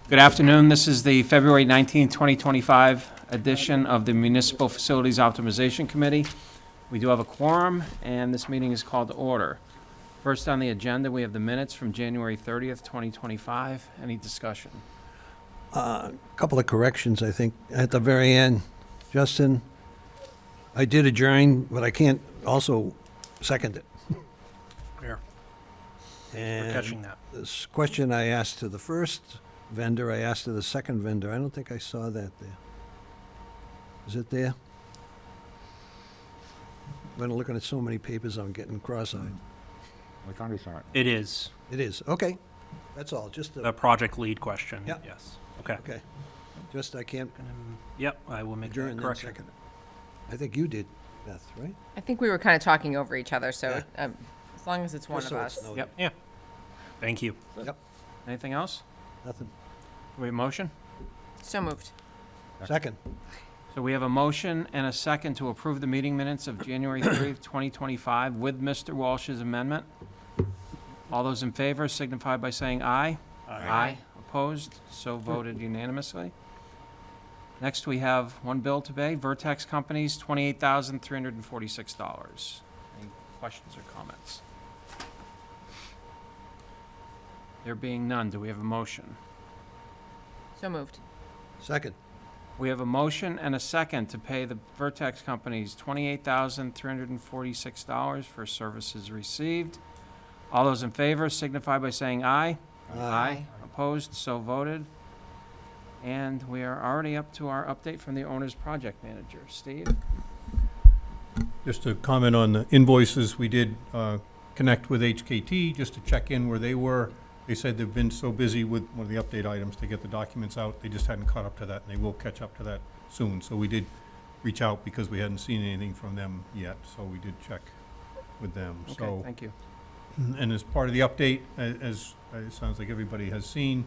Good afternoon. This is the February 19, 2025 edition of the Municipal Facilities Optimization Committee. We do have a quorum, and this meeting is called to order. First on the agenda, we have the minutes from January 30th, 2025. Any discussion? Couple of corrections, I think, at the very end. Justin, I did adjourn, but I can't also second it. Fair. And We're catching that. this question I asked to the first vendor, I asked to the second vendor. I don't think I saw that there. Is it there? When I'm looking at so many papers, I'm getting cross-eyed. I thought I saw it. It is It is, okay. That's all, just, the project lead question. Yeah. Yes. Okay. okay. Just, I can't Yep, I will make adjourn that and then correction. second it. I think you did, Beth, right? I think we were kind of talking over each other, so Yeah. as long as it's one Just of so it's us. noted. Yep. Yeah. Thank you. Yep, Anything else? nothing. Do we have a motion? So moved. Second. So we have a motion and a second to approve the meeting minutes of January 30th, 2025 with Mr. Walsh's amendment. All those in favor signify by saying aye. Aye. Opposed? So voted unanimously. Next, we have one bill to pay, Vertex Companies, $28,346. Any questions or comments? There being none, do we have a motion? So moved. Second. We have a motion and a second to pay the Vertex Companies $28,346 for services received. All those in favor signify by saying aye. Opposed? So voted. And we are already up to our update from the owner's project manager. Steve? Just to comment on the invoices, we did connect with HKT just to check in where they were. They said they've been so busy with one of the update items to get the documents out, they just hadn't caught up to that, and they will catch up to that soon. So we did reach out because we hadn't seen anything from them yet, so we did check with them. Okay, So, thank you. and as part of the update, as it sounds like everybody has seen,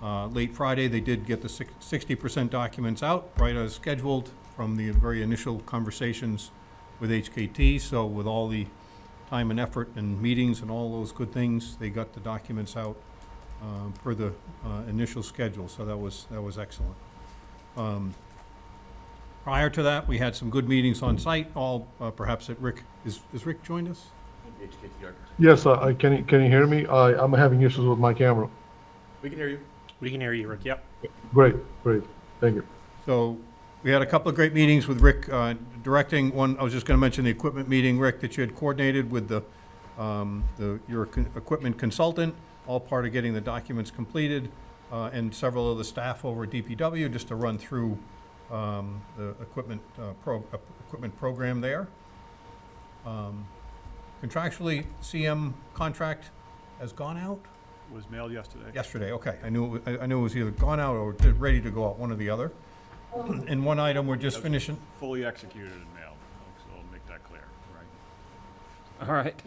late Friday, they did get the 60% documents out, right as scheduled from the very initial conversations with HKT. So with all the time and effort and meetings and all those good things, they got the documents out per the initial schedule. So that was excellent. Prior to that, we had some good meetings on site, all perhaps at Rick. Is Rick joined us? Yes, can you hear me? I'm having issues with my camera. We can hear you. We can hear you, Rick. Yep. Great, thank you. So we had a couple of great meetings with Rick directing. One, I was just going to mention the equipment meeting, Rick, that you had coordinated with your equipment consultant, all part of getting the documents completed, and several of the staff over at DPW just to run through the equipment program there. Contractually, CM contract has gone out? Was mailed yesterday. Yesterday, okay. I knew it was either gone out or ready to go out, one or the other. And one item, we're just finishing, Fully executed and mailed, so I'll make that clear, right? All right.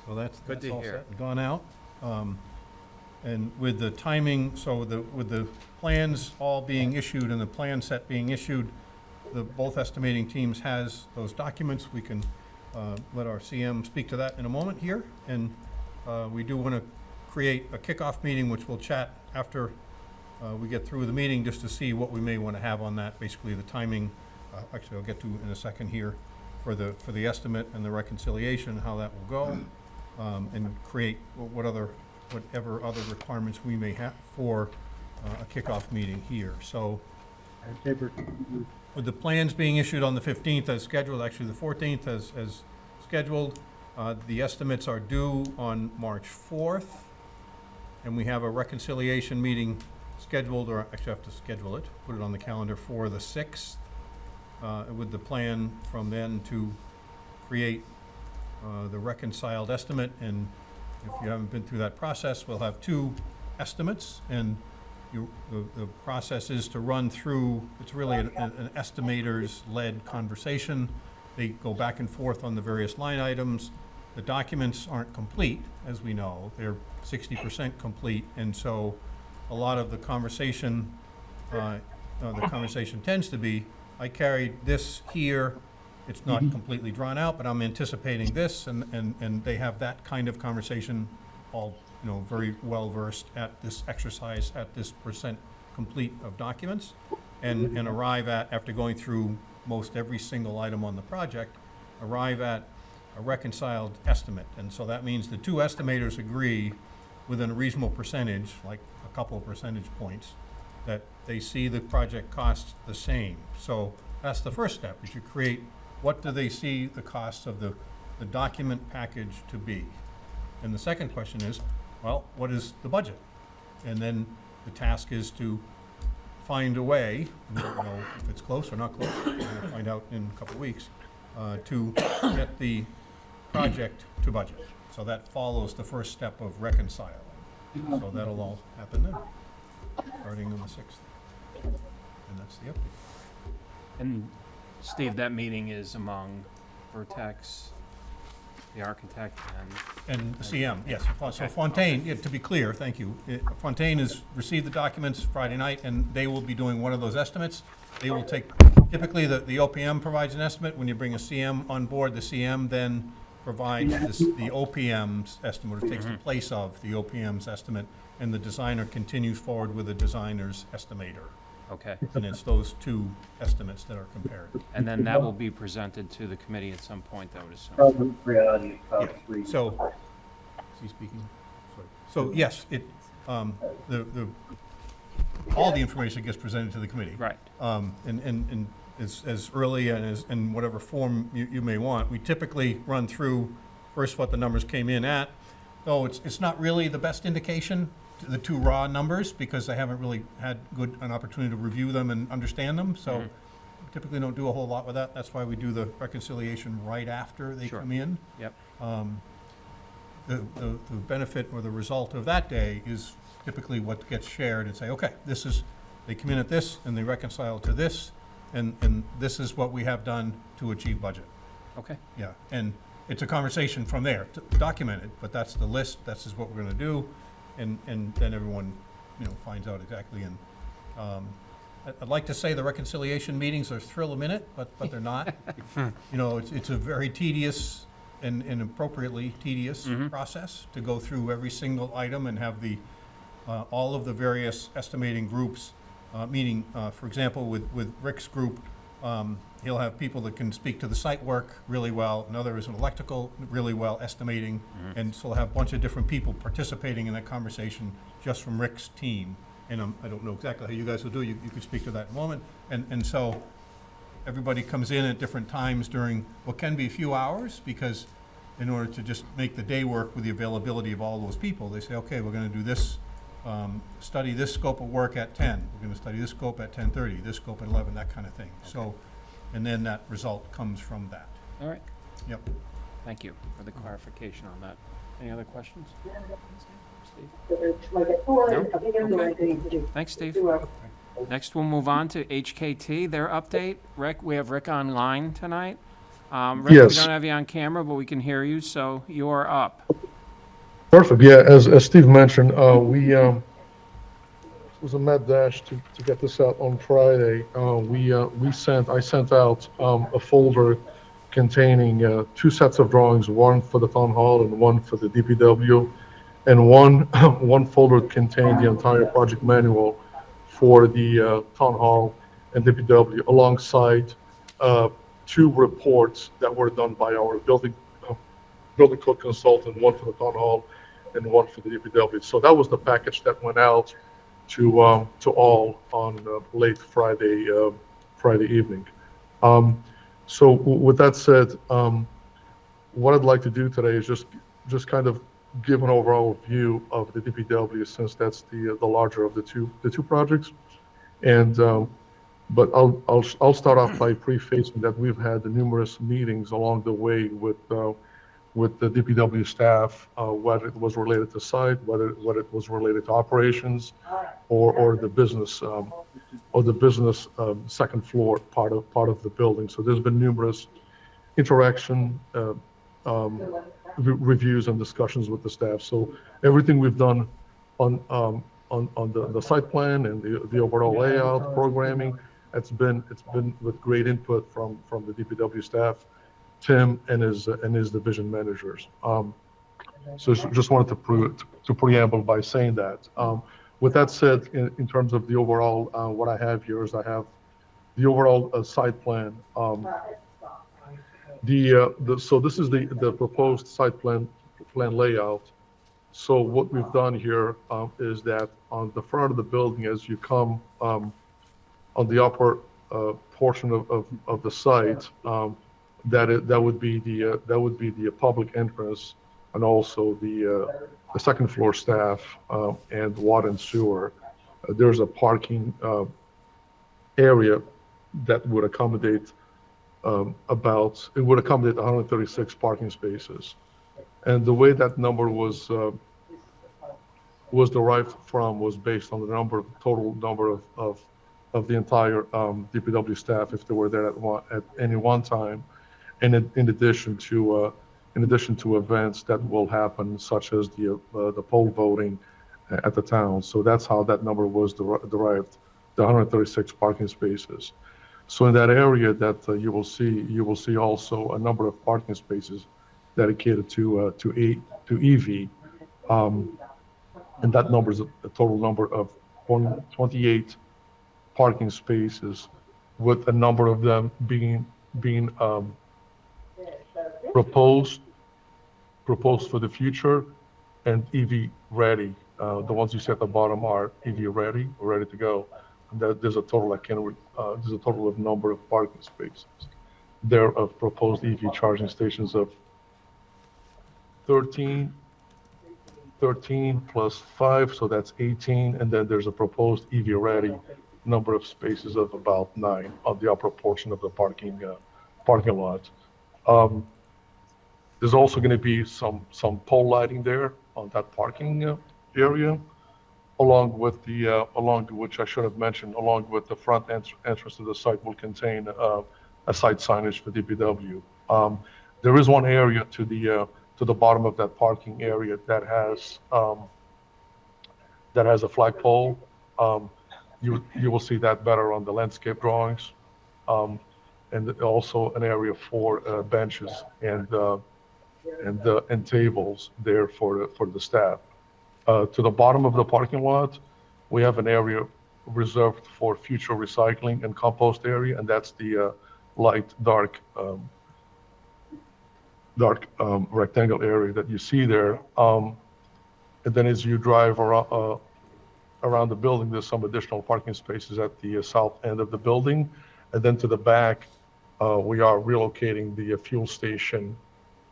so that's Good to all hear. set and gone out. And with the timing, so with the plans all being issued and the plan set being issued, both estimating teams has those documents. We can let our CM speak to that in a moment here. And we do want to create a kickoff meeting, which we'll chat after we get through the meeting, just to see what we may want to have on that. Basically, the timing. Actually, I'll get to in a second here for the estimate and the reconciliation, how that will go, and create whatever other requirements we may have for a kickoff meeting here. So, with the plans being issued on the 15th as scheduled, actually the 14th as scheduled, the estimates are due on March 4th, and we have a reconciliation meeting scheduled, or actually have to schedule it, put it on the calendar for the 6th, with the plan from then to create the reconciled estimate. And if you haven't been through that process, we'll have two estimates, and the process is to run through, it's really an estimators-led conversation. They go back and forth on the various line items. The documents aren't complete, as we know. They're 60% complete, and so a lot of the conversation tends to be, I carried this here, it's not completely drawn out, but I'm anticipating this, and they have that kind of conversation all very well-versed at this exercise, at this percent complete of documents, and arrive at, after going through most every single item on the project, arrive at a reconciled estimate. And so that means the two estimators agree within a reasonable percentage, like a couple of percentage points, that they see the project costs the same. So that's the first step, is you create, what do they see the costs of the document package to be? And the second question is, well, what is the budget? And then the task is to find a way, we don't know if it's close or not close, we'll find out in a couple of weeks, to get the project to budget. So that follows the first step of reconciling. So that'll all happen then, starting on the 6th. And that's the update. And Steve, that meeting is among Vertex, the architect, And the CM, yes. So Okay. Fontaine, yeah, to be clear, thank you. Fontaine has received the documents Friday night, and they will be doing one of those estimates. They will take, typically, the OPM provides an estimate. When you bring a CM on board, the CM then provides the OPM's estimate, or takes the place of the OPM's estimate, and the designer continues forward with the designer's estimator. okay. And it's those two estimates that are compared. And then that will be presented to the committee at some point, I would assume. Yeah. So, is he speaking? Sorry. So, yes, all the information gets presented to the committee. Right, And as early and in whatever form you may want. We typically run through first what the numbers came in at. Though it's not really the best indication, the two raw numbers, because they haven't really had an opportunity to review them and understand them. So we typically don't do a whole lot with that. That's why we do the reconciliation right after they Sure. come in. yep, The benefit or the result of that day is typically what gets shared and say, okay, they come in at this and they reconcile to this, and this is what we have done to achieve budget. okay, Yeah, and it's a conversation from there, documented, but that's the list, this is what we're gonna do, and then everyone, finds out exactly. And I'd like to say the reconciliation meetings are thrill a minute, but they're not. It's a very tedious and appropriately tedious process to go through every single item and have all of the various estimating groups meeting. For example, with Rick's group, he'll have people that can speak to the site work really well, another is an electrical really well estimating, and so he'll have a bunch of different people participating in that conversation just from Rick's team. And I don't know exactly how you guys will do, you could speak to that in a moment. And so everybody comes in at different times during what can be a few hours, because in order to just make the day work with the availability of all those people, they say, okay, we're gonna do this, study this scope of work at 10, we're gonna study this scope at 10:30, this scope at 11, that kind of thing. So, and then that result comes from that. all right. Yep. Thank you for the clarification on that. Any other questions? Steve? Okay. Thanks, Steve. Next, we'll move on to HKT, their update. Rick, we have Rick online tonight. Rick, we Yes. don't have you on camera, but we can hear you, so you're up. Perfect. Yeah, as Steve mentioned, it was a mad dash to get this out on Friday. I sent out a folder containing two sets of drawings, one for the town hall and one for the DPW, and one folder contained the entire project manual for the town hall and DPW, alongside two reports that were done by our building code consultant, one for the town hall and one for the DPW. So that was the package that went out to all on late Friday evening. So with that said, what I'd like to do today is just kind of give an overall view of the DPW, since that's the larger of the two projects. And but I'll start off by prefacing that we've had numerous meetings along the way with the DPW staff, whether it was related to site, whether it was related to operations, or the business second floor part of the building. So there's been numerous interaction, reviews and discussions with the staff. So everything we've done on the site plan and the overall layout, programming, it's been with great input from the DPW staff, Tim and his division managers. So just wanted to preamble by saying that. With that said, in terms of the overall, what I have here is I have the overall site plan. So this is the proposed site plan layout. So what we've done here is that on the front of the building, as you come on the upper portion of the site, that would be the public entrance, and also the second floor staff and water and sewer. There's a parking area that would accommodate it would accommodate 136 parking spaces. And the way that number was derived from was based on the total number of the entire DPW staff, if they were there at any one time, and in addition to events that will happen, such as the poll voting at the town. So that's how that number was derived, the 136 parking spaces. So in that area that you will see also a number of parking spaces dedicated to EV, and that number is a total number of 28 parking spaces, with a number of them being proposed for the future and EV ready. The ones you see at the bottom are EV ready to go. There's a total of number of parking spaces there of proposed EV charging stations of 13 plus 5, so that's 18, and then there's a proposed EV ready number of spaces of about 9 on the upper portion of the parking lot. There's also going to be some pole lighting there on that parking area, along with which I should have mentioned, along with the front entrance to the site will contain a site signage for DPW. There is one area to the bottom of that parking area that has a flagpole. You will see that better on the landscape drawings, and also an area for benches and tables there for the staff. To the bottom of the parking lot, we have an area reserved for future recycling and compost area, and that's the light dark rectangle area that you see there. And then as you drive around the building, there's some additional parking spaces at the south end of the building. And then to the back, we are relocating the fuel station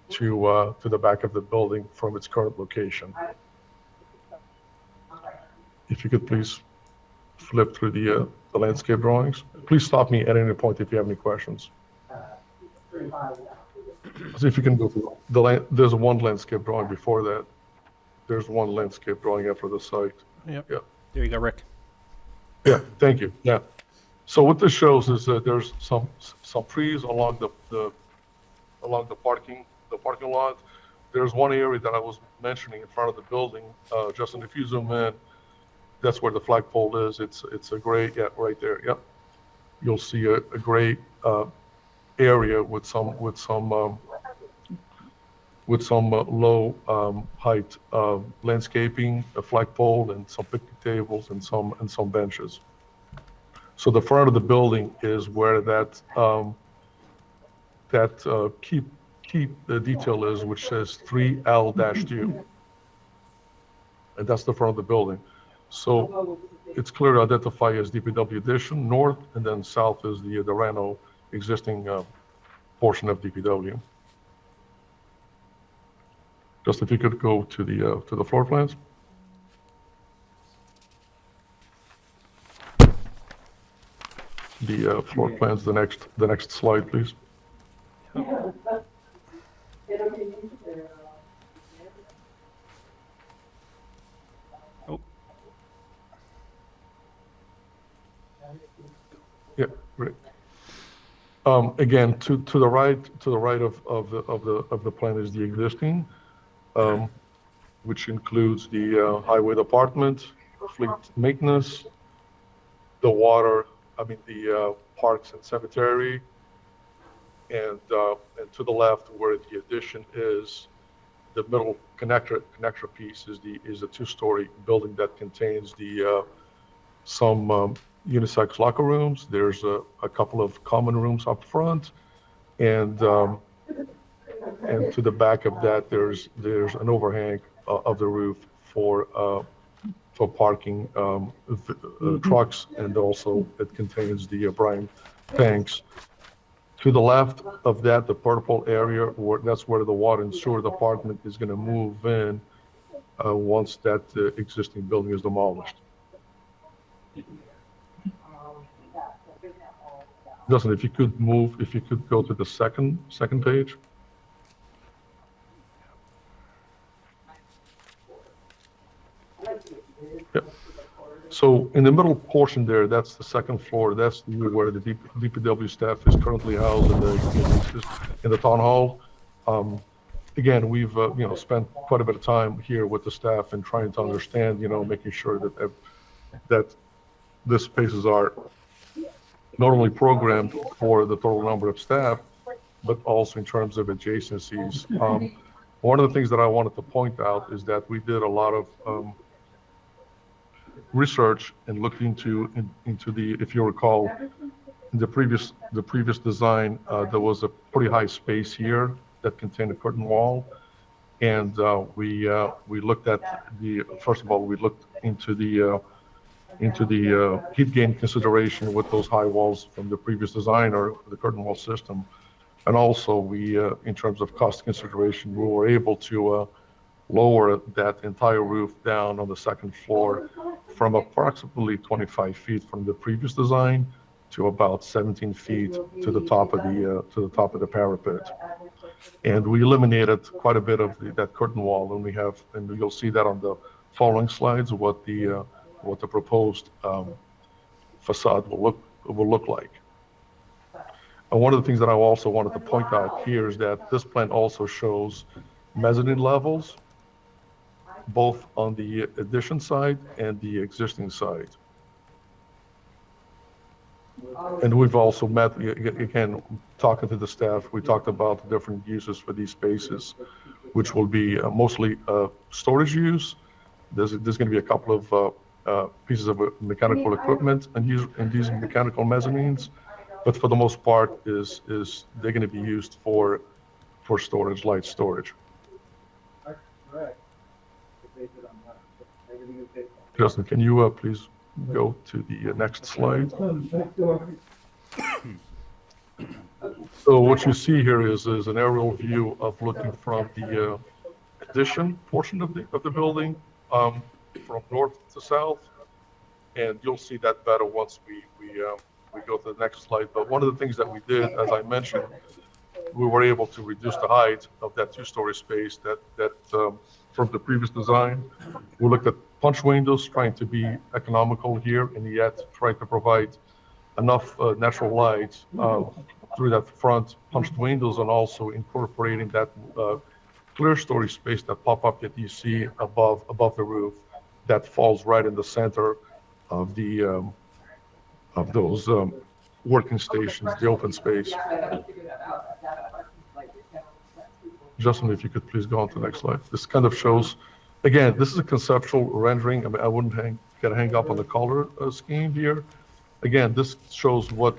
to the back of the building from its current location. If you could please flip through the landscape drawings. Please stop me at any point if you have any questions. So if you can go through there's one landscape drawing before that. There's one landscape drawing after the site. Yep. Yeah. There you go, Rick. Yeah, thank you. Yeah. So what this shows is that there's some trees along the parking lot. There's one area that I was mentioning in front of the building. Justin, if you zoom in, that's where the flagpole is. It's a gray, yeah, right there. Yep. You'll see a gray area with some low height landscaping, a flagpole, and some picnic tables and some benches. So the front of the building is where that key detail is, which says 3L-2, and that's the front of the building. So it's clear to identify as DPW addition north, and then south is the Rano existing portion of DPW. Just if you could go to the floor plans. The floor plans, the next slide, please. Oh. Yeah, great. Again, to the right of the plan is the existing, which includes the highway department, fleet maintenance, the parks and cemetery, and to the left where the addition is the middle connector piece is a two-story building that contains some unisex locker rooms. There's a couple of common rooms up front, and to the back of that, there's an overhang of the roof for parking trucks, and also it contains the brine tanks. To the left of that, the purple area, that's where the water and sewer department is going to move in once that existing building is demolished. Justin, if you could go to the second page. Yep. So in the middle portion there, that's the second floor. That's where the DPW staff is currently housed in the town hall. Again, we've spent quite a bit of time here with the staff and trying to understand, making sure that the spaces are not only programmed for the total number of staff, but also in terms of adjacencies. One of the things that I wanted to point out is that we did a lot of research and looked into the, if you recall, in the previous design, there was a pretty high space here that contained a curtain wall, and we looked at first of all, we looked into the heat gain consideration with those high walls from the previous design or the curtain wall system, and also we in terms of cost consideration, we were able to lower that entire roof down on the second floor from approximately 25 feet from the previous design to about 17 feet to the top of the parapet. And we eliminated quite a bit of that curtain wall, and you'll see that on the following slides what the proposed facade will look like. And one of the things that I also wanted to point out here is that this plan also shows mezzanine levels, both on the addition side and the existing side. And we've also met, again, talking to the staff, we talked about the different uses for these spaces, which will be mostly storage use. There's going to be a couple of pieces of mechanical equipment and these mechanical mezzanines, but for the most part is they're going to be used for storage, light storage. Justin, can you please go to the next slide? So what you see here is an aerial view of looking from the addition portion of the building from north to south, and you'll see that better once we go to the next slide. But one of the things that we did, as I mentioned, we were able to reduce the height of that two-story space that from the previous design. We looked at punch windows, trying to be economical here, and yet try to provide enough natural light through that front punched windows, and also incorporating that clear story space that pop-up that you see above the roof that falls right in the center of those working stations, the open space. Justin, if you could please go on to the next slide. This kind of shows, again, this is a conceptual rendering. I mean, I wouldn't get hung up on the color scheme here. Again, this shows what,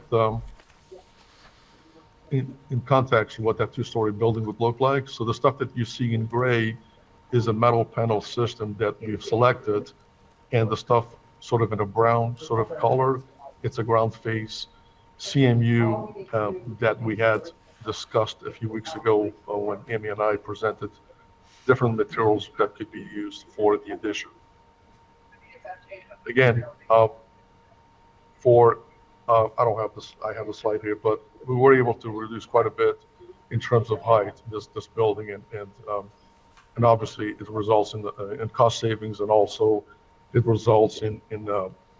in context, what that two-story building would look like. So the stuff that you see in gray is a metal panel system that we've selected, and the stuff sort of in a brown sort of color, it's a ground face CMU that we had discussed a few weeks ago when Amy and I presented different materials that could be used for the addition. Again, I don't have this, I have a slide here, but we were able to reduce quite a bit in terms of height, this building, and obviously it results in cost savings, and also it results in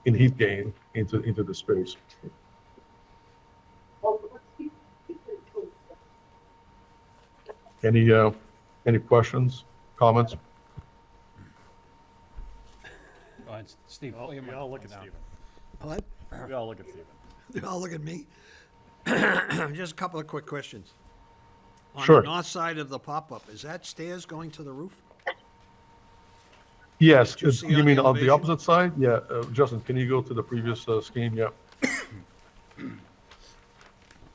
heat gain into the space. Any questions, comments? Go ahead, Steve. pull your We all look microphone at down. Stephen. What? We all look at Stephen. They all look at me. Just a couple of quick questions. On Sure. the north side of the pop-up, is that stairs going to the roof? Yes, Did you see you on mean the on the elevation? opposite side? Yeah, Justin, can you go to the previous scheme? Yeah.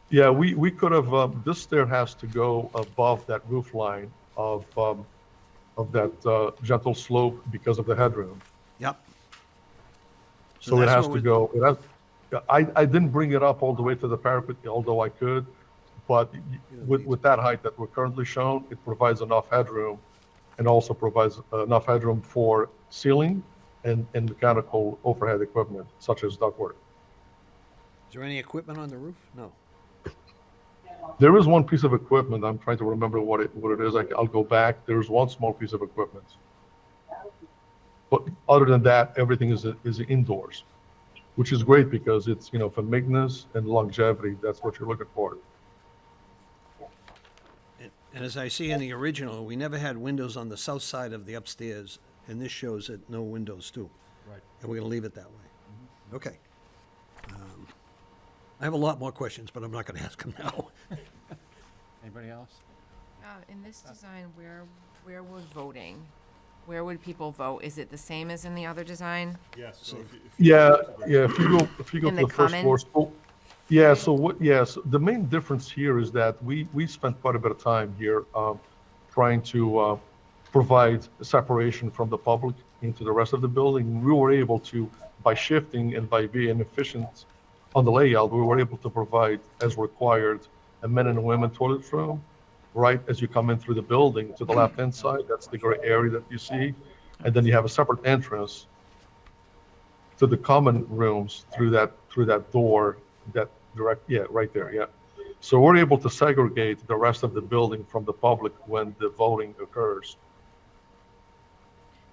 Yeah, we could have, this stair has to go above that roof line of that gentle slope because of the headroom. Yep. So it that's has what to we- go, it has, yeah, I didn't bring it up all the way to the parapet, although I could. But with that height that we're currently shown, it provides enough headroom and also provides enough headroom for ceiling and mechanical overhead equipment such as ductwork. Is there any equipment on the roof? No. There is one piece of equipment, I'm trying to remember what it is, I'll go back, there's one small piece of equipment. But other than that, everything is indoors, which is great because it's, for maintenance and longevity, that's what you're looking for. And as I see in the original, we never had windows on the south side of the upstairs, and this shows that no windows too. Right. And we're gonna leave it that way. Okay. I have a lot more questions, but I'm not gonna ask them now. Anybody else? In this design, where would voting, where would people vote? Is it the same as in the other design? Yes, so if you Yeah, go to the- yeah, if you go In to the the first common? floor. Yeah, so the main difference here is that we spent quite a bit of time here trying to provide separation from the public into the rest of the building. We were able to, by shifting and by being efficient on the layout, we were able to provide, as required, a men and women toilet room, right as you come in through the building to the left-hand side. That's the gray area that you see. And then you have a separate entrance to the common rooms through that door, that right there, yeah. So we're able to segregate the rest of the building from the public when the voting occurs.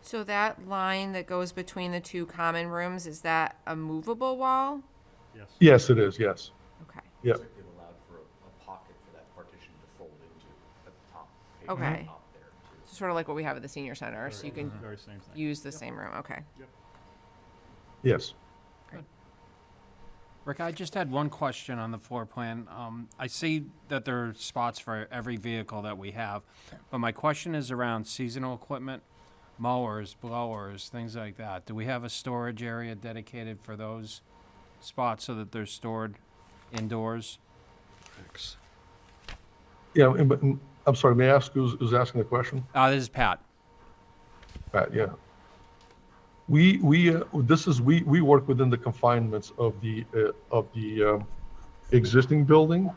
So that line that goes between the two common rooms, is that a movable wall? Yes. Yes, it is, yes. Okay, Yeah, They've allowed for a pocket for that partition to fold into at the top. page on Okay. top there, too. so sort of like what we have at the senior center, so you can Very same thing. use the same room, okay. yes. Rick, I just had one question on the floor plan. I see that there are spots for every vehicle that we have, but my question is around seasonal equipment, mowers, blowers, things like that. Do we have a storage area dedicated for those spots so that they're stored indoors? Yeah, but I'm sorry, may I ask who's asking the question? This is Pat. Pat, yeah. We work within the confinements of the existing building.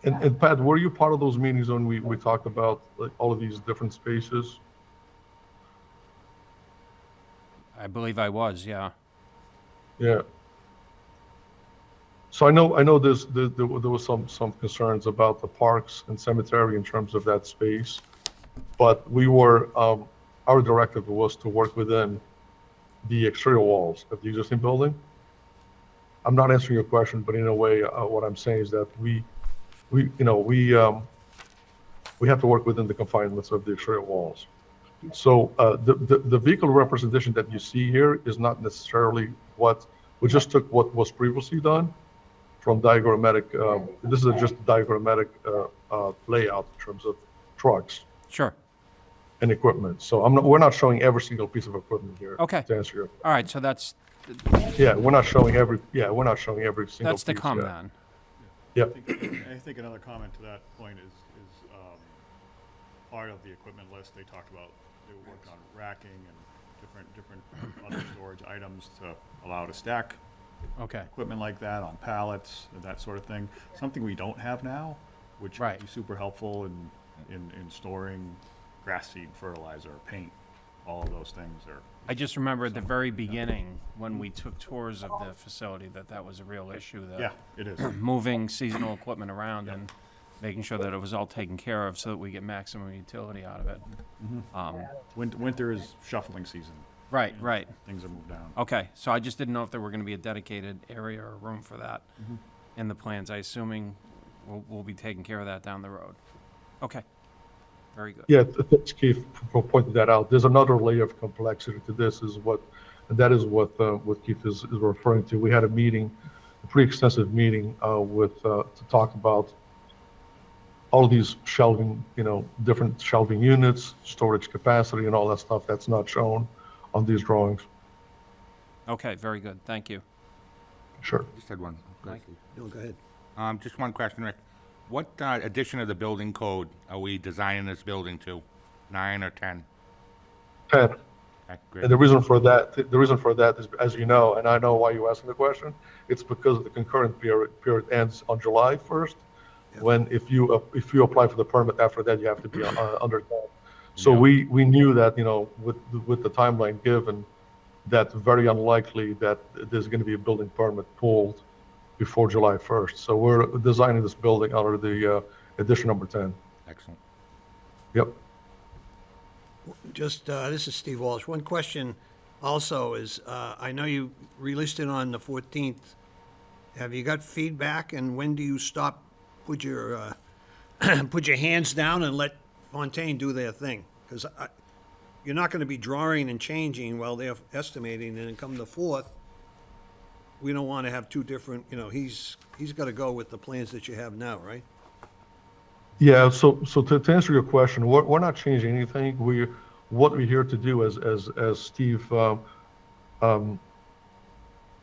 And Pat, were you part of those meetings when we talked about like all of these different spaces? I believe I was, yeah. Yeah. So I know there was some concerns about the parks and cemetery in terms of that space, but we were our directive was to work within the exterior walls of the existing building. I'm not answering your question, but in a way, what I'm saying is that we have to work within the confinements of the exterior walls. So the vehicle representation that you see here is not necessarily we just took what was previously done from diagrammatic, this is just diagrammatic layout in terms of trucks Sure. and equipment. So we're not showing every single piece of equipment here. Okay. To answer your, All right, so that's we're not showing every single piece. to come yeah. then. Yeah, I think another comment to that point is part of the equipment list, they talked about, they worked on racking and different other storage items to allow to stack Okay. equipment like that on pallets, and that sort of thing. Something we don't have now, which Right. would be super helpful in storing grass seed, fertilizer, paint, all of those things are. I just remember at the very beginning, when we took tours of the facility, that was a real issue, Yeah, that it is. moving seasonal equipment around and making sure that it was all taken care of so that we get maximum utility out of it. Winter is shuffling season. Right, right. Things are moved down. Okay, so I just didn't know if there were gonna be a dedicated area or room for that in the plans. I assuming we'll be taking care of that down the road. Okay, very good. yeah. Keith pointed that out. There's another layer of complexity to this. What Keith is referring to. We had a meeting a pretty extensive meeting to talk about all of these shelving, different shelving units, storage capacity, and all that stuff that's not shown on these drawings. Okay, very good, thank you. Sure. Just had one. Mike? No, go ahead. Just one question, Rick. What edition of the building code are we designing this building to? 9 or 10? 10. Okay, great. And the reason for that is, as you know, and I know why you're asking the question, it's because the concurrent period ends on July 1st, when if you apply for the permit after that, you have to be under 10. So Yeah. we knew that, with the timeline given, that very unlikely that there's going to be a building permit pulled before July 1st. So we're designing this building under the edition number 10. Excellent. Yep. Just, this is Steve Walsh. One question also is, I know you released it on the 14th. Have you got feedback, and when do you stop, put your hands down and let Fontaine do their thing? Because you're not going to be drawing and changing while they're estimating, and then come the 4th, we don't want to have two different, he's got to go with the plans that you have now, right? Yeah, so to answer your question, we're not changing anything. What we're here to do, as Steve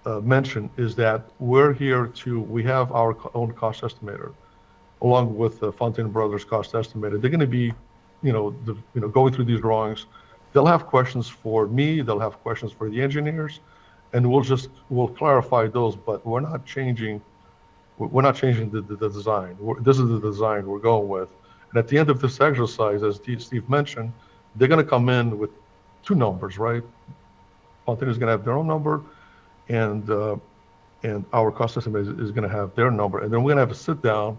mentioned, is that we have our own cost estimator, along with the Fontaine Brothers cost estimator. They're going to be, going through these drawings. They'll have questions for me. They'll have questions for the engineers, and we'll clarify those. But we're not changing. We're not changing the design. This is the design we're going with. And at the end of this exercise, as Steve mentioned, they're going to come in with two numbers, right? Fontaine is going to have their own number, and our cost estimate is going to have their number. And then we're going to have to sit down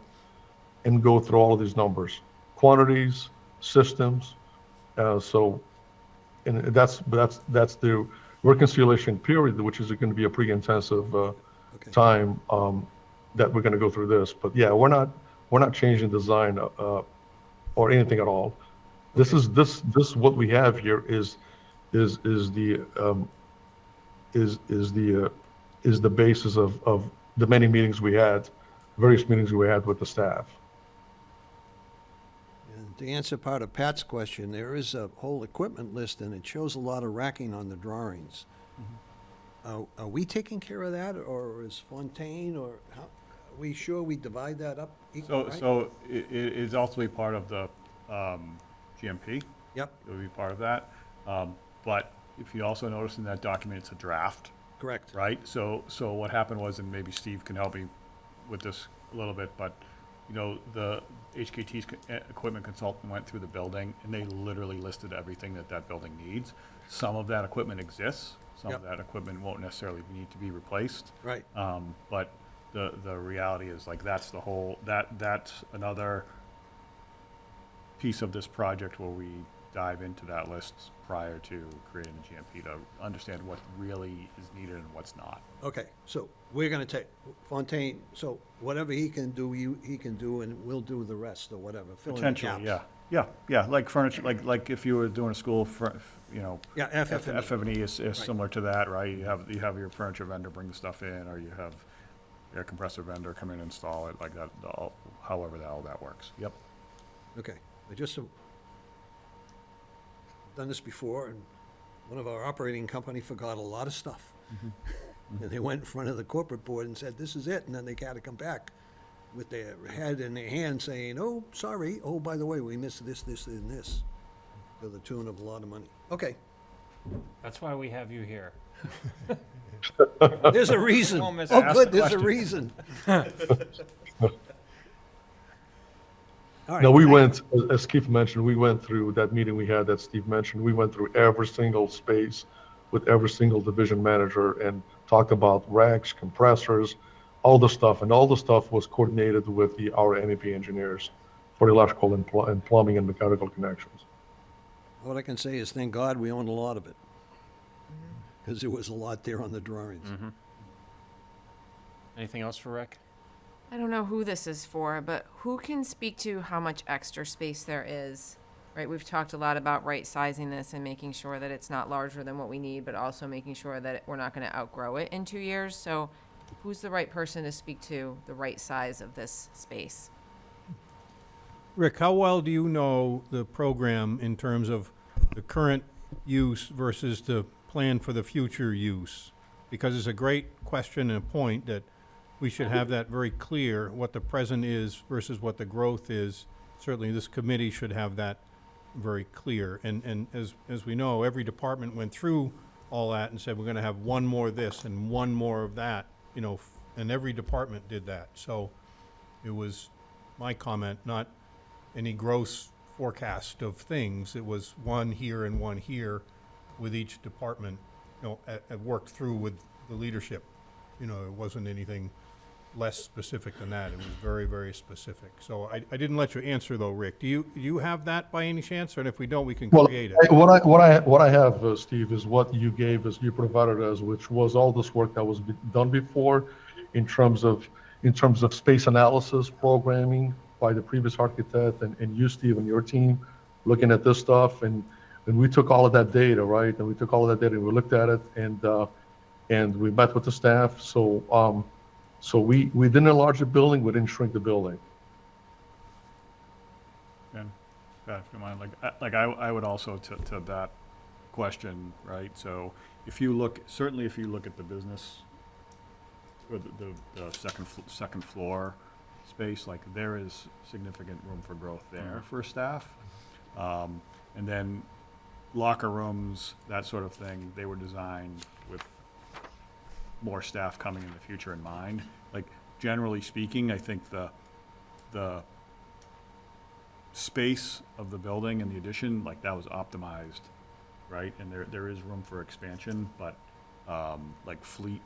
and go through all of these numbers, quantities, systems. And that's the reconciliation period, which is going to be a pretty intensive time that we're going to go through this. But yeah, we're not changing design or anything at all. This is what we have here is the basis of the many meetings we had, various meetings we had with the staff. And to answer part of Pat's question, there is a whole equipment list, and it shows a lot of racking on the drawings. Are we taking care of that, or is Fontaine, or how, are we sure we divide that up equal, right? So it is ultimately part of the GMP. Yep, It would be part of that. But if you also notice in that document, it's a draft, correct. right? So what happened was, and maybe Steve can help me with this a little bit, but, the HKT's equipment consultant went through the building, and they literally listed everything that building needs. Some of that equipment exists. Some of Yep. that equipment won't necessarily need to be replaced. Right. But the reality is, like, that's another piece of this project where we dive into that list prior to creating the GMP to understand what really is needed and what's not. Okay, so we're gonna take Fontaine, so whatever he can do, he can do, and we'll do the rest, or whatever, fill in the Potentially, gaps. yeah, like furniture, like if you were doing a school for, Yeah, FF&E. FF&E is similar to that, right? You have your furniture vendor bring the stuff in, or you have air compressor vendor come in and install it, like that, however all that works. Yep. Okay, I just done this before, and one of our operating company forgot a lot of stuff. And they went in front of the corporate board and said, this is it, and then they had to come back with their head in their hand saying, oh, sorry, oh, by the way, we missed this, this, and this, to the tune of a lot of money. Okay, That's why we have you here. there's a reason. Don't miss Oh, ask good, the there's a question. reason. All right, Now, we thank you. went, as Keith mentioned, we went through that meeting we had that Steve mentioned. We went through every single space with every single division manager and talked about racks, compressors, all the stuff. And all the stuff was coordinated with our NEP engineers for electrical and plumbing and mechanical connections. What I can say is, thank God we owned a lot of it, because there was a lot there on the drawings. Anything else for Rick? I don't know who this is for, but who can speak to how much extra space there is? Right, we've talked a lot about right sizing this and making sure that it's not larger than what we need, but also making sure that we're not gonna outgrow it in 2 years. So who's the right person to speak to the right size of this space? Rick, how well do you know the program in terms of the current use versus the plan for the future use? Because it's a great question and a point that we should have that very clear, what the present is versus what the growth is. Certainly, this committee should have that very clear. And as we know, every department went through all that and said, we're gonna have one more of this and one more of that, you know, and every department did that. So it was my comment, not any gross forecast of things. It was one here and one here with each department, you know, worked through with the leadership. You know, it wasn't anything less specific than that. It was very, very specific. So I didn't let you answer though, Rick. Do you have that by any chance? And if we don't, we can Well, create it. what I have, Steve, is what you gave us, you provided us, which was all this work that was done before in terms of space analysis programming by the previous architect and you, Steve, and your team looking at this stuff. And we took all of that data, right? And we took all of that data and we looked at it and we met with the staff. So we didn't enlarge the building, we didn't shrink the building. And, if you don't mind, I would also to that question, right? So if you look, certainly if you look at the business, or the second floor space, like there is significant room for growth there for staff. And then locker rooms, that sort of thing, they were designed with more staff coming in the future in mind. Like generally speaking, I think the space of the building and the addition, like that was optimized, right? And there is room for expansion, but like Fleet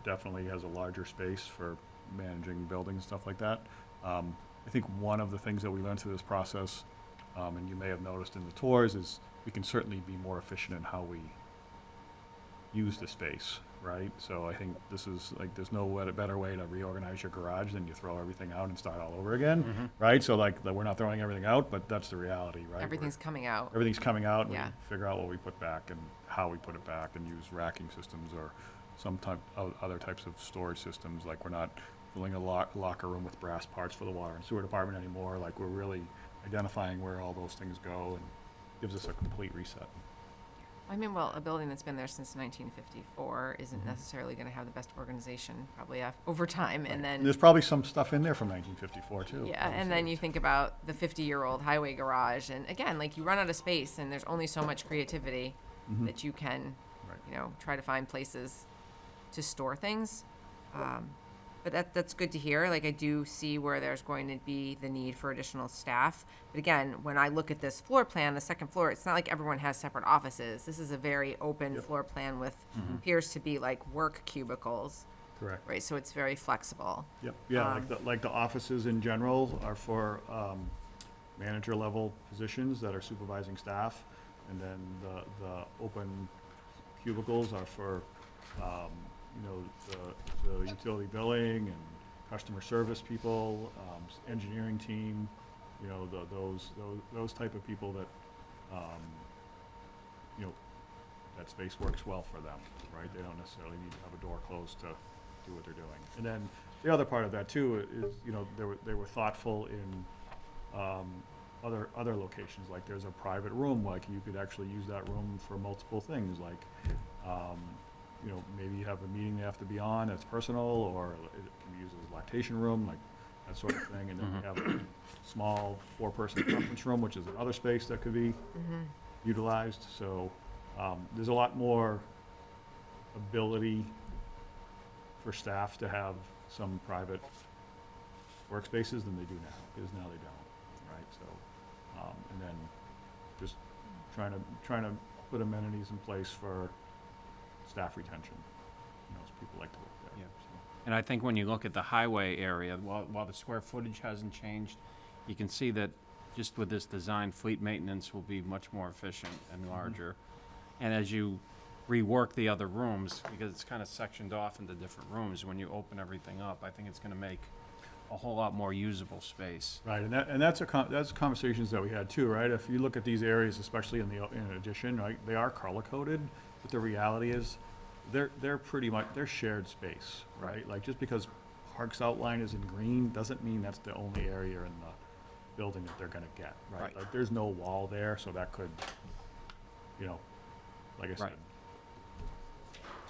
definitely has a larger space for managing buildings, stuff like that. I think one of the things that we learned through this process, and you may have noticed in the tours, is we can certainly be more efficient in how we use the space, right? So I think this is like, there's no better way to reorganize your garage than you throw everything out and start all over again, right? So like, we're not throwing everything out, but that's the reality, right? Everything's coming out. Everything's coming out, and we Yeah. figure out what we put back and how we put it back, and use racking systems or some type of other types of storage systems. Like we're not filling a locker room with brass parts for the water and sewer department anymore. Like we're really identifying where all those things go and gives us a complete reset. I mean, well, a building that's been there since 1954 isn't necessarily going to have the best organization, probably over time. And then, There's probably some stuff in there from 1954 too. yeah, and then you think about the 50-year-old highway garage, and again, like you run out of space, and there's only so much creativity that you can, Right. you know, try to find places to store things. But that's good to hear. Like I do see where there's going to be the need for additional staff. But again, when I look at this floor plan, the second floor, it's not like everyone has separate offices. This is a very open floor plan with appears to be like work cubicles, Correct. right? So it's very flexible. Yep, yeah, like the offices in general are for manager level positions that are supervising staff. And then the open cubicles are for, you know, the utility billing and customer service people, engineering team, you know, those type of people that, you know, that space works well for them, right? They don't necessarily need to have a door closed to do what they're doing. And then the other part of that too is, you know, they were thoughtful in other locations. Like there's a private room, like you could actually use that room for multiple things, like, you know, maybe you have a meeting they have to be on that's personal, or it can be used as a lactation room, like that sort of thing. And then we have a small 4-person conference room, which is another space that could be utilized. So there's a lot more ability for staff to have some private workspaces than they do now, because now they don't, right? So, and then just trying to put amenities in place for staff retention. You know, so people like to work there. Yeah. So. And I think when you look at the highway area, while the square footage hasn't changed, you can see that just with this design, fleet maintenance will be much more efficient and larger. And as you rework the other rooms, because it's kind of sectioned off into different rooms, when you open everything up, I think it's gonna make a whole lot more usable space. Right, and that's conversations that we had too, right? If you look at these areas, especially in addition, right, they are color coded, but the reality is they're pretty much, they're shared space, right? Like, just because Park's outline is in green, doesn't mean that's the only area in the building that they're gonna get, right? Right. Like, there's no wall there, so that could, you know, like I said,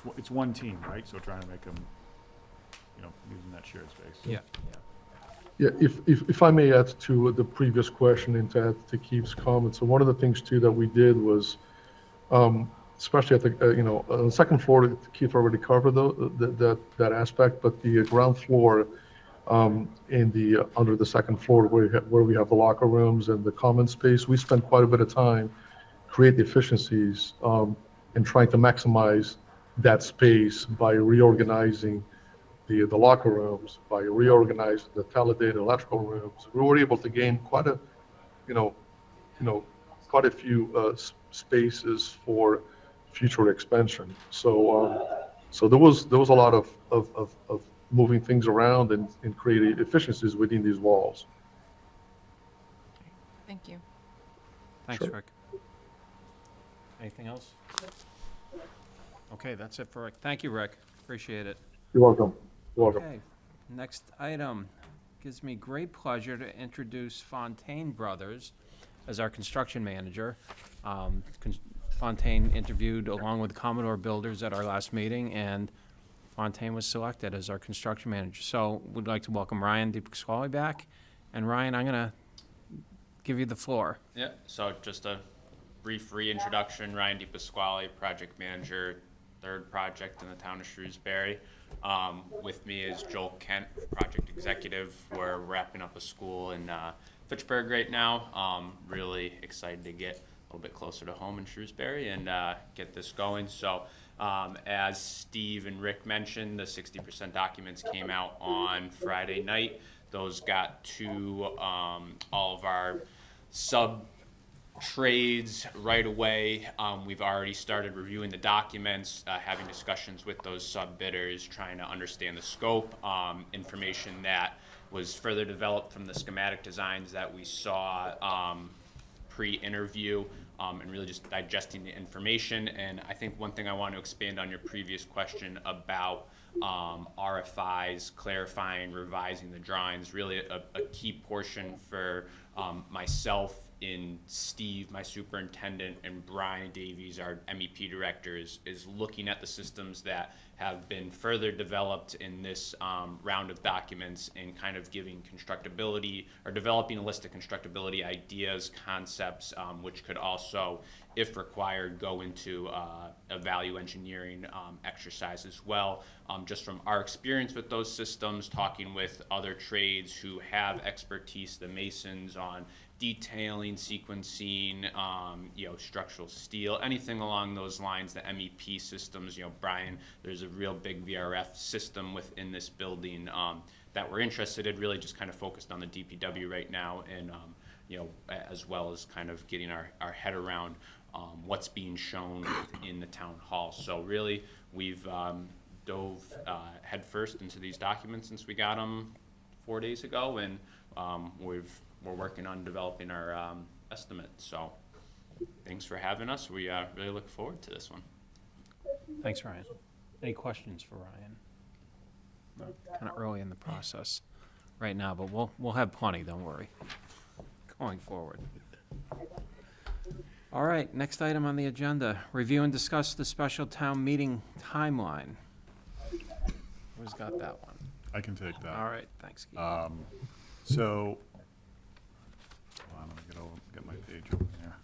Right. it's one team, right? So trying to make them, you know, using that shared space. Yeah. Yeah, if I may add to the previous question and to add to Keith's comments, so one of the things too that we did was, especially at the, on the second floor, Keith already covered that aspect, but the ground floor, under the second floor where we have the locker rooms and the common space, we spent quite a bit of time create efficiencies, and trying to maximize that space by reorganizing the locker rooms, by reorganizing the teledated electrical rooms. We were able to gain quite a, you know, quite a few spaces for future expansion. So there was a lot of moving things around and creating efficiencies within these walls. Thank you. Thanks, Sure. Rick. Anything else? Okay, that's it for Rick. Thank you, Rick. Appreciate it. You're welcome. You're welcome. Okay, next item. Gives me great pleasure to introduce Fontaine Brothers as our construction manager. Fontaine interviewed along with Commodore Builders at our last meeting, and Fontaine was selected as our construction manager. So we'd like to welcome Ryan DePasquale back. And Ryan, I'm gonna give you the floor. Yeah, so just a brief reintroduction. Ryan DePasquale, project manager, third project in the town of Shrewsbury. With me is Joel Kent, project executive. We're wrapping up a school in Fitchburg right now. Really excited to get a little bit closer to home in Shrewsbury and get this going. So as Steve and Rick mentioned, the 60% documents came out on Friday night. Those got to all of our sub trades right away. We've already started reviewing the documents, having discussions with those sub bidders, trying to understand the scope, information that was further developed from the schematic designs that we saw pre-interview, and really just digesting the information. And I think one thing I want to expand on your previous question about RFIs, clarifying, revising the drawings, really a key portion for myself, in Steve, my superintendent, and Brian Davies, our MEP director, is looking at the systems that have been further developed in this round of documents and kind of giving constructability or developing a list of constructability ideas, concepts, which could also, if required, go into a value engineering exercise as well. Just from our experience with those systems, talking with other trades who have expertise, the masons, on detailing, sequencing, structural steel, anything along those lines, the MEP systems, Brian, there's a real big VRF system within this building that we're interested in, really just kind of focused on the DPW right now, and, as well as kind of getting our head around what's being shown in the town hall. So really, we've dove headfirst into these documents since we got them 4 days ago, and we're working on developing our estimate. So thanks for having us. We really look forward to this one. Thanks, Ryan. Any questions for Ryan? Kind of early in the process right now, but we'll have plenty, don't worry, going forward. All right, next item on the agenda, review and discuss the special town meeting timeline. Who's got that one? I can take that. All right, thanks, Keith. So, hold on, let me get my page over here.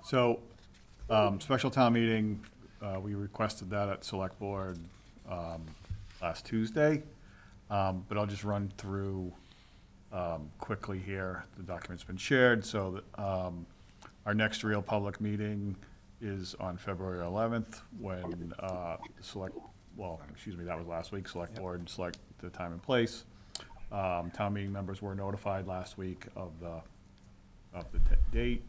So, special town meeting, we requested that at select board last Tuesday, but I'll just run through quickly here. The document's been shared, so that, our next real public meeting is on February 11th, when that was last week, select board, select the time and place. Town meeting members were notified last week of the date.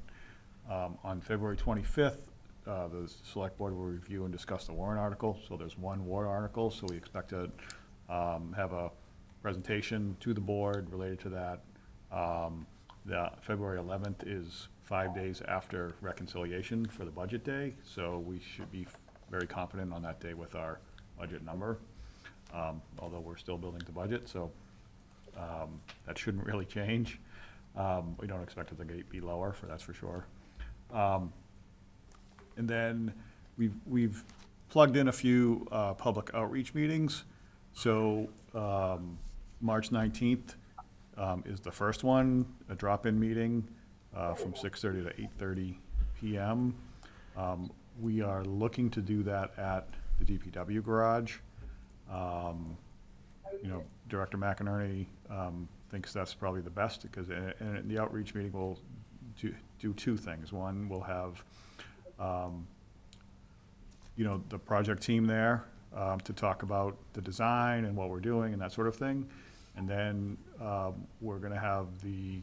On February 25th, the select board will review and discuss the warrant article. So there's one warrant article, so we expect to have a presentation to the board related to that. The February 11th is 5 days after reconciliation for the budget day, so we should be very confident on that day with our budget number, although we're still building the budget, so that shouldn't really change. We don't expect it to be lower, that's for sure. And then we've plugged in a few public outreach meetings. So March 19th is the first one, a drop-in meeting from 6:30 to 8:30 PM. We are looking to do that at the DPW garage. You know, Director McInerney thinks that's probably the best, because in the outreach meeting, we'll do two things. One, we'll have you know, the project team there to talk about the design and what we're doing and that sort of thing. And then we're gonna have the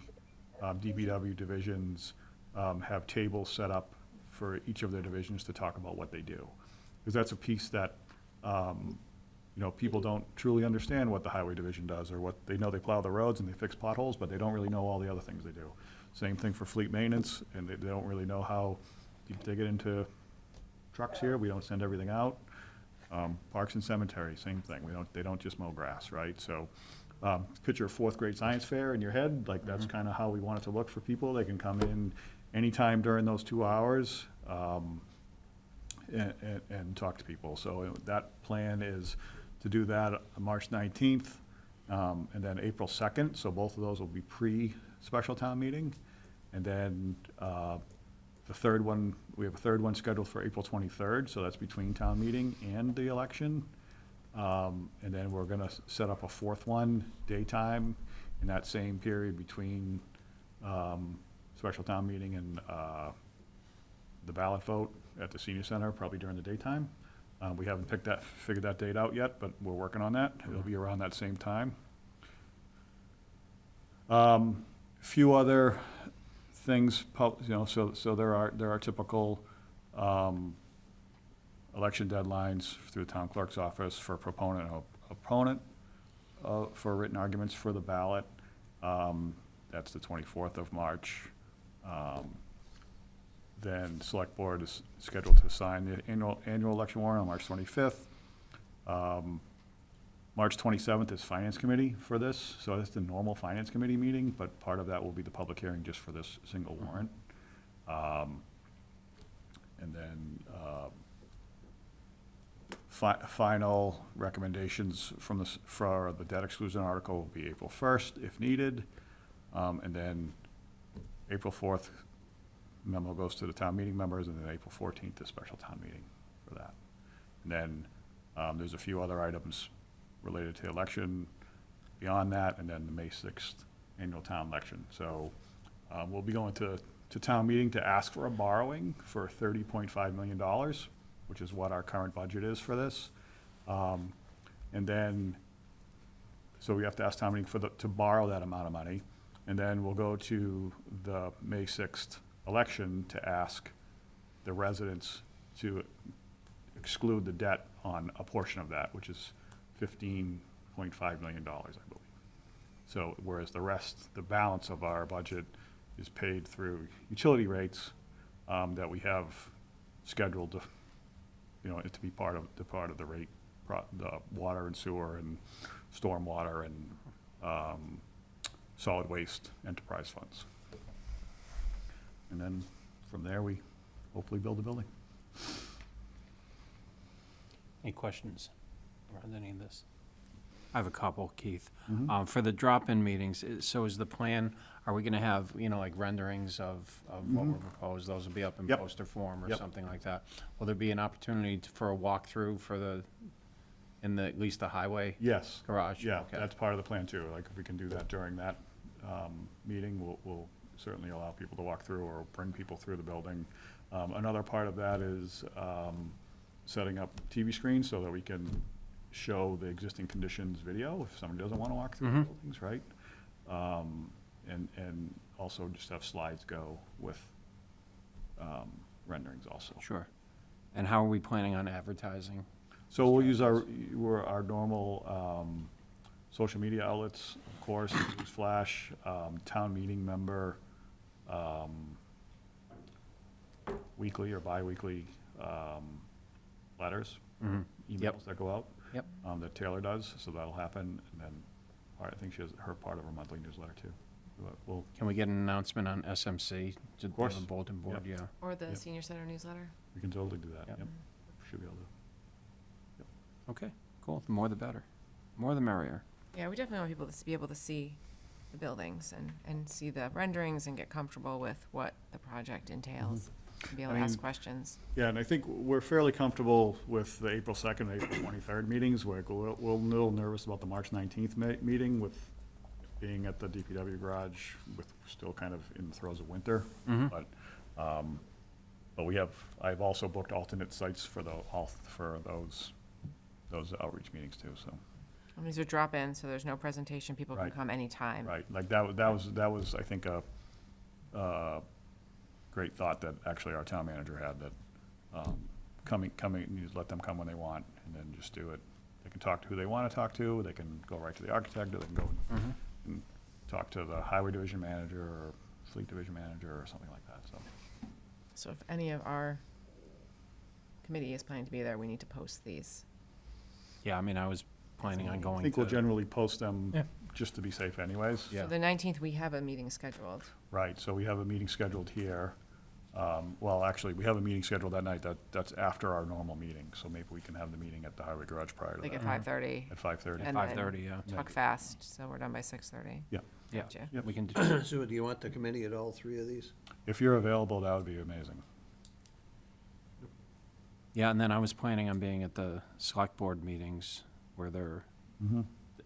DPW divisions have tables set up for each of their divisions to talk about what they do. Because that's a piece that, you know, people don't truly understand what the highway division does, or what, they know they plow the roads and they fix potholes, but they don't really know all the other things they do. Same thing for fleet maintenance, and they don't really know how they get into trucks here, we don't send everything out. Parks and cemetery, same thing, they don't just mow grass, right? So, picture a fourth grade science fair in your head, like that's kind of how we want it to look for people. They can come in anytime during those 2 hours, and talk to people. So that plan is to do that on March 19th, and then April 2nd, so both of those will be pre-special town meeting. And then, the third one, we have a third one scheduled for April 23rd, so that's between town meeting and the election. And then we're gonna set up a fourth one, daytime, in that same period between special town meeting and the ballot vote at the senior center, probably during the daytime. We haven't figured that date out yet, but we're working on that. It'll be around that same time. Few other things, you know, so there are typical election deadlines through the town clerk's office for proponent and opponent for written arguments for the ballot. That's the 24th of March. Then select board is scheduled to sign the annual election warrant on March 25th. March 27th is finance committee for this, so that's the normal finance committee meeting, but part of that will be the public hearing just for this single warrant. And then final recommendations for the debt exclusion article will be April 1st if needed. And then April 4th, memo goes to the town meeting members, and then April 14th, the special town meeting for that. And then there's a few other items related to election beyond that, and then the May 6th annual town election. So we'll be going to town meeting to ask for a borrowing for $30.5 million, which is what our current budget is for this. And then, so we have to ask town meeting to borrow that amount of money. And then we'll go to the May 6th election to ask the residents to exclude the debt on a portion of that, which is $15.5 million, I believe. So whereas the balance of our budget is paid through utility rates that we have scheduled to, you know, to be part of the rate, the water and sewer and stormwater and solid waste enterprise funds. And then from there, we hopefully build a building. Any questions around any of this? I have a couple, Keith. For the drop-in meetings, so is the plan, are we gonna have, you know, like renderings of what we're proposed? Those will be up in Yep. poster form or Yep. something like that? Will there be an opportunity for a walkthrough at least the highway Yes. garage? Yeah, Okay. that's part of the plan too. Like if we can do that during that meeting, we'll certainly allow people to walk through or bring people through the building. Another part of that is setting up TV screens so that we can show the existing conditions video if somebody doesn't want to walk through the buildings, right? And also just have slides go with renderings also. Sure. And how are we planning on advertising? So we'll use our normal social media outlets, of course, use Flash, town meeting member weekly or bi-weekly letters, Yep. emails that go out. Yep. That Taylor does, so that'll happen, and then I think she has her part of her monthly newsletter too. But we'll, Can we get an announcement on SMC? To the course. bulletin board, yeah. Or the Yep. senior center newsletter. we can totally do that, Yep. yep. Should be able to. Okay, cool. The more the better. More the merrier. Yeah, we definitely want people to be able to see the buildings and see the renderings and get comfortable with what the project entails. And be able I to ask mean- questions. Yeah, and I think we're fairly comfortable with the April 2nd, April 23rd meetings. We're a little nervous about the March 19th meeting with being at the DPW garage with still kind of in the throes of winter. But I've also booked alternate sites for those outreach meetings too, so. And these are drop-ins, so there's no presentation. People can Right. come anytime. Right, like that was, I think, a great thought that actually our town manager had, that coming, you let them come when they want, and then just do it. They can talk to who they want to talk to, they can go right to the architect, or they can go and talk to the highway division manager, or fleet division manager, or something like that, so. So if any of our committee is planning to be there, we need to post these. Yeah, I mean, I was planning on I going think we'll to, generally post them Yeah. just to be safe anyways. Yeah. So the 19th, we have a meeting scheduled. Right, so we have a meeting scheduled here. Well, actually, we have a meeting scheduled that night, that's after our normal meeting, so maybe we can have the meeting at the highway garage prior to Like that. at 5:30. At 5:30. And 5:30, yeah. Talk fast, so we're done by 6:30. Yeah. Yeah, Gotcha. Yep. we can do, So do you want the committee at all three of these? If you're available, that would be amazing. yeah, and then I was planning on being at the select board meetings where they're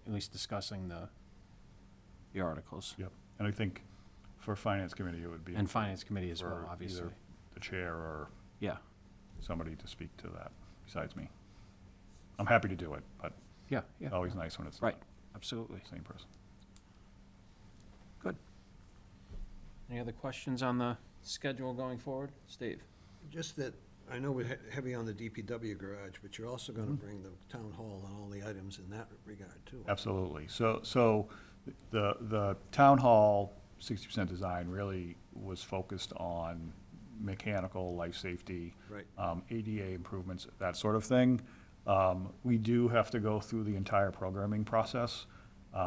at least discussing the articles. Yep, and I think for finance committee, it would be. And finance committee as well, for obviously. either the chair or Yeah, somebody to speak to that besides me. I'm happy to do it, but yeah, yeah. always nice when it's Right, absolutely. the same person. Good. Any other questions on the schedule going forward? Steve? Just that, I know we're heavy on the DPW garage, but you're also gonna bring the town hall and all the items in that regard too. Absolutely. So the town hall 60% design really was focused on mechanical, life safety. Right. ADA improvements, that sort of thing. We do have to go through the entire programming process.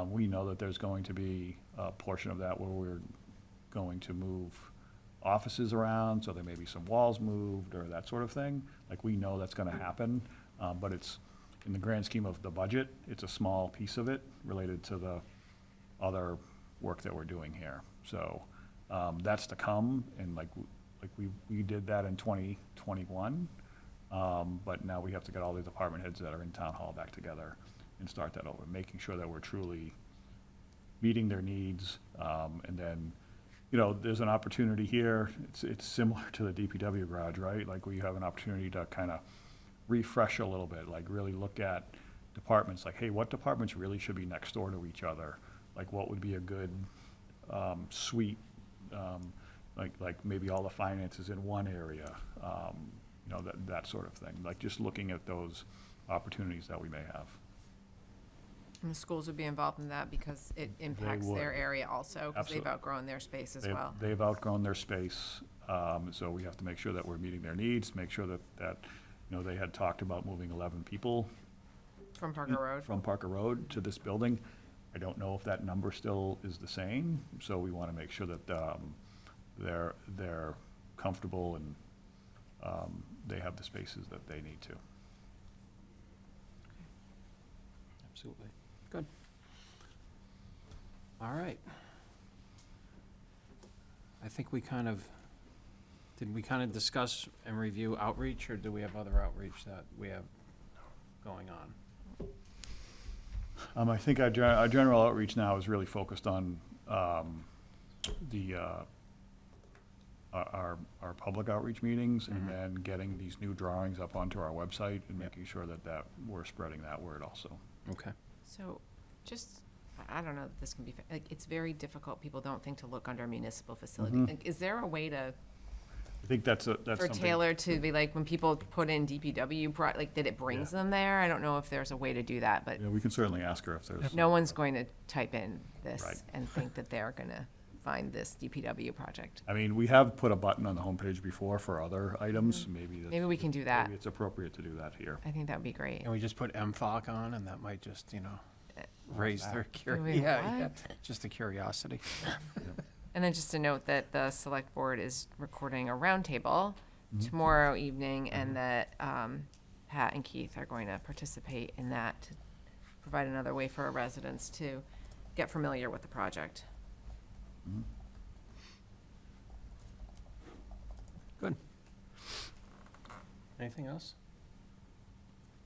We know that there's going to be a portion of that where we're going to move offices around, so there may be some walls moved or that sort of thing. Like, we know that's gonna happen, but it's, in the grand scheme of the budget, it's a small piece of it related to the other work that we're doing here. So, that's to come, and we did that in 2021. But now we have to get all the department heads that are in town hall back together and start that over, making sure that we're truly meeting their needs. And then, there's an opportunity here, it's similar to the DPW garage, right? Like, we have an opportunity to kind of refresh a little bit, like really look at departments, like, hey, what departments really should be next door to each other? Like, what would be a good suite, like maybe all the finances in one area, that sort of thing. Like, just looking at those opportunities that we may have. And the schools would be involved in that because it impacts their would. area also, because they've Absolutely. outgrown their space as They've- well. They've outgrown their space, so we have to make sure that we're meeting their needs, make sure that they had talked about moving 11 people From Parker Road. from Parker Road to this building. I don't know if that number still is the same, so we want to make sure that they're comfortable and they have the spaces that they need to. Absolutely. Good. All right. I think did we kind of discuss and review outreach, or do we have other outreach that we have going on? I think our general outreach now is really focused on our public outreach meetings, and then getting these new drawings up onto our website and making sure that we're spreading that word also. Okay. So, just, I don't know if this can be, it's very difficult. People don't think to look under municipal facility. Like, is there a way to, I think that's for something. Taylor to be like, when people put in DPW, that it brings them there? I don't know if there's a way to do that, but Yeah, we can certainly ask her if there's. no one's going to type in this Right. and think that they're gonna find this DPW project. I mean, we have put a button on the homepage before for other items, maybe. Maybe we can do that. Maybe it's appropriate to do that here. I think that would be great. Can we just put MFOC on, and that might just, raise their Wait, curiosity? Yeah, what? just a curiosity. And then just a note that the select board is recording a roundtable tomorrow evening, and that Pat and Keith are going to participate in that to provide another way for our residents to get familiar with the project. Good. Anything else?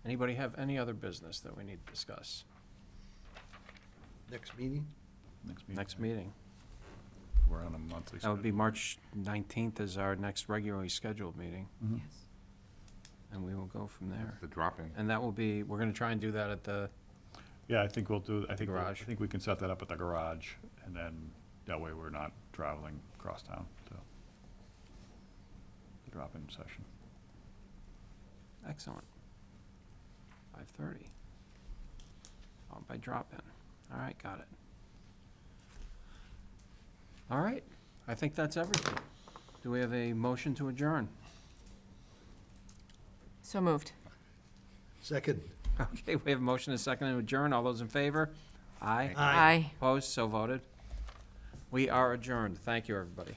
Anybody have any other business that we need to discuss? Next meeting? Next meeting. We're on a monthly That would be schedule. March 19th is our next regularly scheduled meeting, Yes. and we will go from there. The drop-in. And that will be, we're gonna try and do that at the, Yeah, I think we'll do, I think, I Garage. think we can set that up at the garage, and then that way we're not traveling across town, so. The drop-in session. excellent. 5:30. Followed by drop-in. All right, got it. All right, I think that's everything. Do we have a motion to adjourn? So moved. Second. Okay, we have a motion and a second to adjourn. All those in favor? Aye. Aye. Opposed? So voted. We are adjourned. Thank you, everybody.